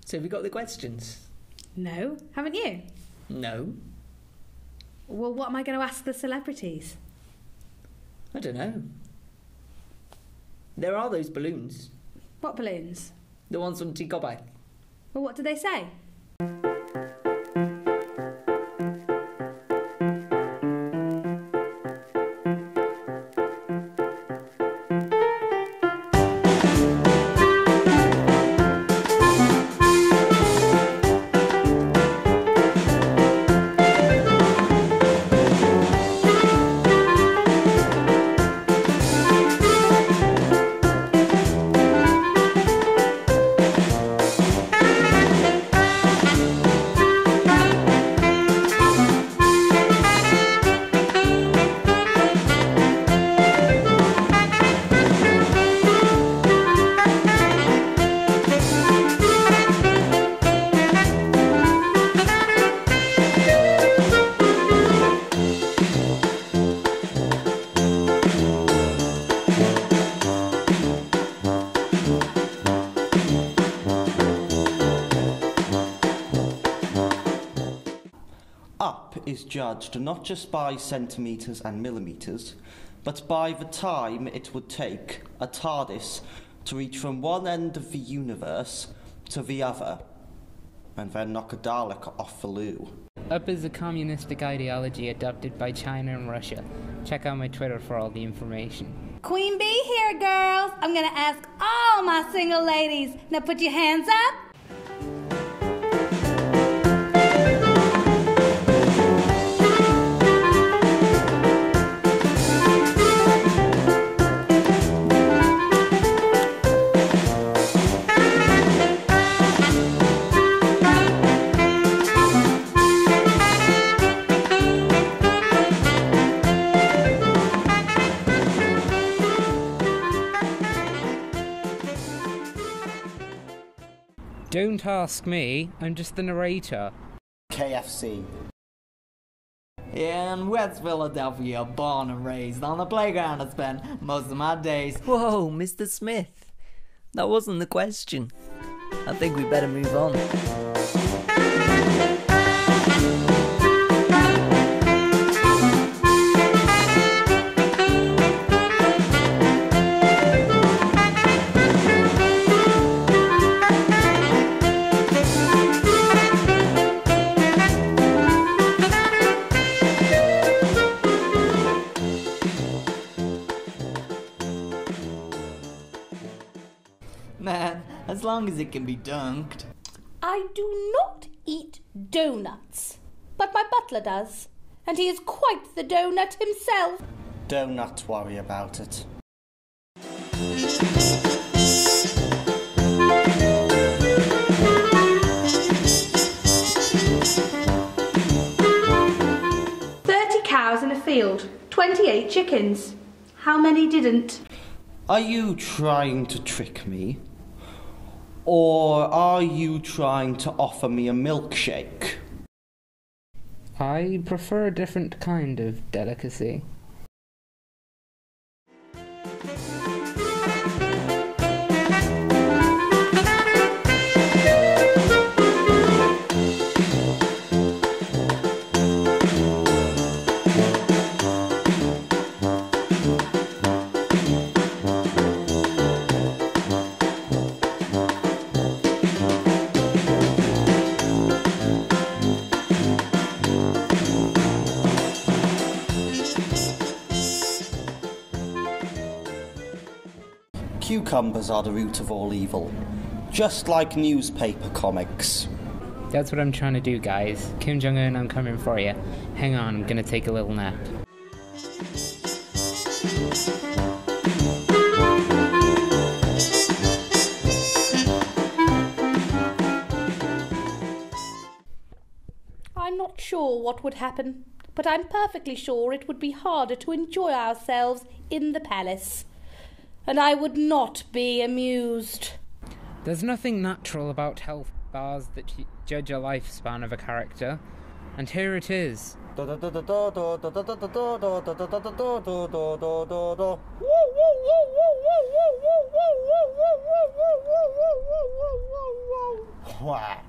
So have you got the questions? No, haven't you? No. Well, what am I going to ask the celebrities? I don't know. There are those balloons. What balloons? The ones from Gobaith. Well, what do they say? Is judged not just by centimetres and millimetres, but by the time it would take a TARDIS to reach from one end of the universe to the other, and then knock a Dalek off the loo. Up is a communistic ideology adopted by China and Russia. Check out my Twitter for all the information. Queen Bee here, girls. I'm gonna ask all my single ladies. Now put your hands up. Don't ask me, I'm just the narrator. KFC. In West Philadelphia, born and raised on the playground I spent most of my days. Whoa, Mr. Smith. That wasn't the question. I think we better move on. Man, as long as it can be dunked. I do not eat donuts, but my butler does, and he is quite the donut himself. Do not worry about it. Cows in a field, 28 chickens. How many didn't? Are you trying to trick me? Or are you trying to offer me a milkshake? I prefer a different kind of delicacy. Cucumbers are the root of all evil, just like newspaper comics. That's what I'm trying to do, guys. Kim Jong-un, I'm coming for you. Hang on, I'm gonna take a little nap. I'm not sure what would happen, but I'm perfectly sure it would be harder to enjoy ourselves in the palace. And I would not be amused. There's nothing natural about health bars that judge a lifespan of a character. And here it is. Wow.